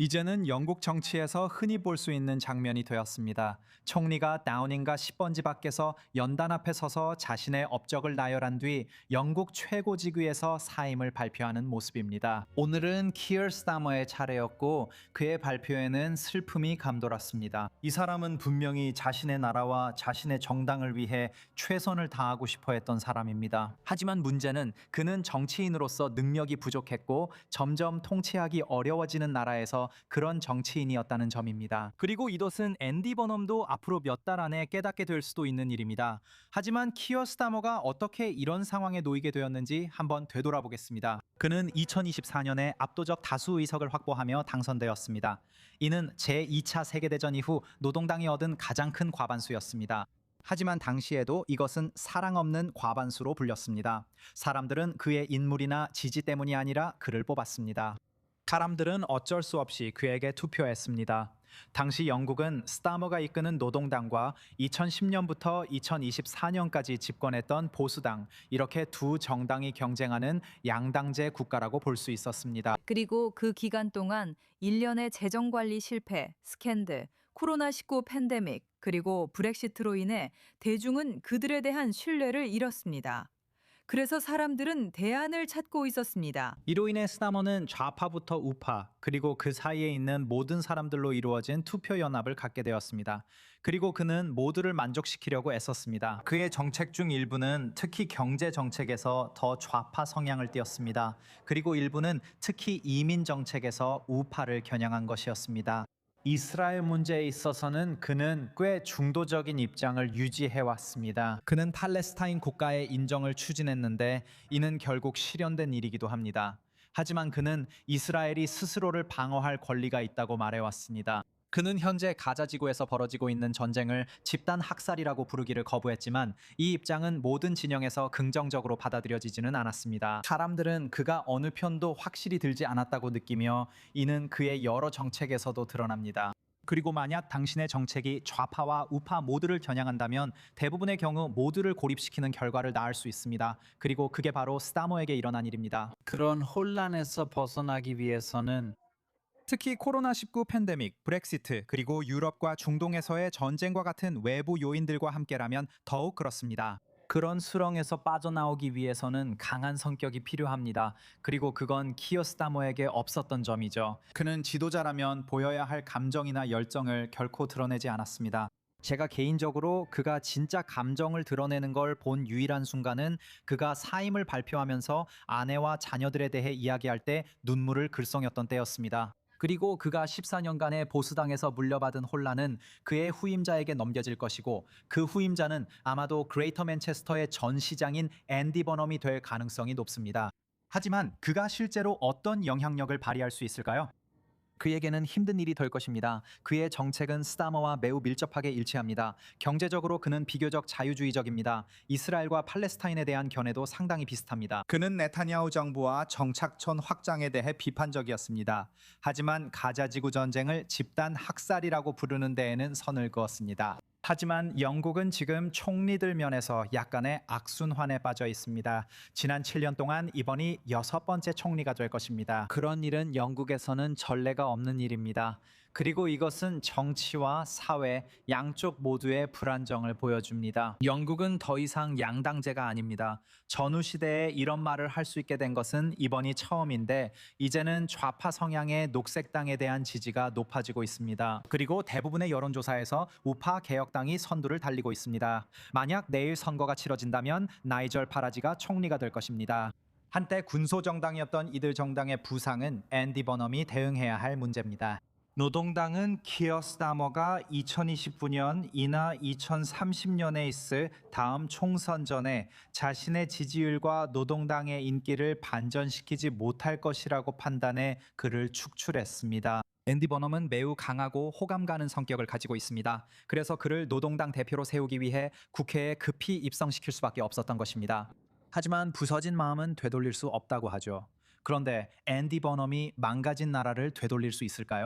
이제는 영국 정치에서 흔히 볼 수 있는 장면이 되었습니다. 총리가 다우닝과 10번지 밖에서 연단 앞에 서서 자신의 업적을 나열한 뒤 영국 최고 직위에서 사임을 발표하는 모습입니다. 오늘은 키어 스타머의 차례였고 그의 발표에는 슬픔이 감돌았습니다. 이 사람은 분명히 자신의 나라와 자신의 정당을 위해 최선을 다하고 싶어 했던 사람입니다. 하지만 문제는 그는 정치인으로서 능력이 부족했고 점점 통치하기 어려워지는 나라에서 그런 정치인이었다는 점입니다. 그리고 이것은 앤디 버넘도 앞으로 몇 달 안에 깨닫게 될 수도 있는 일입니다. 하지만 키어 스타머가 어떻게 이런 상황에 놓이게 되었는지 한번 되돌아보겠습니다. 그는 2024년에 압도적 다수 의석을 확보하며 당선되었습니다. 이는 제2차 세계대전 이후 노동당이 얻은 가장 큰 과반수였습니다. 하지만 당시에도 이것은 사랑 없는 과반수로 불렸습니다. 사람들은 그의 인물이나 지지 때문이 아니라 그를 뽑았습니다. 사람들은 어쩔 수 없이 그에게 투표했습니다. 당시 영국은 스타머가 이끄는 노동당과 2010년부터 2024년까지 집권했던 보수당, 이렇게 두 정당이 경쟁하는 양당제 국가라고 볼 수 있었습니다. 그리고 그 기간 동안 일련의 재정 관리 실패, 스캔들, 코로나19 팬데믹, 그리고 브렉시트로 인해 대중은 그들에 대한 신뢰를 잃었습니다. 그래서 사람들은 대안을 찾고 있었습니다. 이로 인해 스타머는 좌파부터 우파, 그리고 그 사이에 있는 모든 사람들로 이루어진 투표 연합을 갖게 되었습니다. 그리고 그는 모두를 만족시키려고 애썼습니다. 그의 정책 중 일부는 특히 경제 정책에서 더 좌파 성향을 띄었습니다. 그리고 일부는 특히 이민 정책에서 우파를 겨냥한 것이었습니다. 이스라엘 문제에 있어서는 그는 꽤 중도적인 입장을 유지해 왔습니다. 그는 팔레스타인 국가의 인정을 추진했는데 이는 결국 실현된 일이기도 합니다. 하지만 그는 이스라엘이 스스로를 방어할 권리가 있다고 말해왔습니다. 그는 현재 가자 지구에서 벌어지고 있는 전쟁을 집단 학살이라고 부르기를 거부했지만 이 입장은 모든 진영에서 긍정적으로 받아들여지지는 않았습니다. 사람들은 그가 어느 편도 확실히 들지 않았다고 느끼며 이는 그의 여러 정책에서도 드러납니다. 그리고 만약 당신의 정책이 좌파와 우파 모두를 겨냥한다면 대부분의 경우 모두를 고립시키는 결과를 낳을 수 있습니다. 그리고 그게 바로 스타머에게 일어난 일입니다. 그런 혼란에서 벗어나기 위해서는 특히 코로나19 팬데믹, 브렉시트, 그리고 유럽과 중동에서의 전쟁과 같은 외부 요인들과 함께라면 더욱 그렇습니다. 그런 수렁에서 빠져나오기 위해서는 강한 성격이 필요합니다. 그리고 그건 키어 스타머에게 없었던 점이죠. 그는 지도자라면 보여야 할 감정이나 열정을 결코 드러내지 않았습니다. 제가 개인적으로 그가 진짜 감정을 드러내는 걸 본 유일한 순간은 그가 사임을 발표하면서 아내와 자녀들에 대해 이야기할 때 눈물을 글썽였던 때였습니다. 그리고 그가 14년간의 보수당에서 물려받은 혼란은 그의 후임자에게 넘겨질 것이고 그 후임자는 아마도 그레이터 맨체스터의 전 시장인 앤디 버넘이 될 가능성이 높습니다. 하지만 그가 실제로 어떤 영향력을 발휘할 수 있을까요? 그에게는 힘든 일이 될 것입니다. 그의 정책은 스타머와 매우 밀접하게 일치합니다. 경제적으로 그는 비교적 자유주의적입니다. 이스라엘과 팔레스타인에 대한 견해도 상당히 비슷합니다. 그는 네타냐후 정부와 정착촌 확장에 대해 비판적이었습니다. 하지만 가자지구 전쟁을 집단 학살이라고 부르는 데에는 선을 그었습니다. 하지만 영국은 지금 총리들 면에서 약간의 악순환에 빠져 있습니다. 지난 7년 동안 이번이 6번째 총리가 될 것입니다. 그런 일은 영국에서는 전례가 없는 일입니다. 그리고 이것은 정치와 사회 양쪽 모두의 불안정을 보여줍니다. 영국은 더 이상 양당제가 아닙니다. 전후 시대에 이런 말을 할 수 있게 된 것은 이번이 처음인데 이제는 좌파 성향의 녹색당에 대한 지지가 높아지고 있습니다. 그리고 대부분의 여론조사에서 우파 개혁당이 선두를 달리고 있습니다. 만약 내일 선거가 치러진다면 나이절 파라지가 총리가 될 것입니다. 한때 군소정당이었던 이들 정당의 부상은 앤디 버넘이 대응해야 할 문제입니다. 노동당은 키어 스타머가 2029년 이나 2030년에 있을 다음 총선 전에 자신의 지지율과 노동당의 인기를 반전시키지 못할 것이라고 판단해 그를 축출했습니다. 앤디 버넘은 매우 강하고 호감 가는 성격을 가지고 있습니다. 그래서 그를 노동당 대표로 세우기 위해 국회에 급히 입성시킬 수밖에 없었던 것입니다. 하지만 부서진 마음은 되돌릴 수 없다고 하죠. 그런데 앤디 버넘이 망가진 나라를 되돌릴 수 있을까요?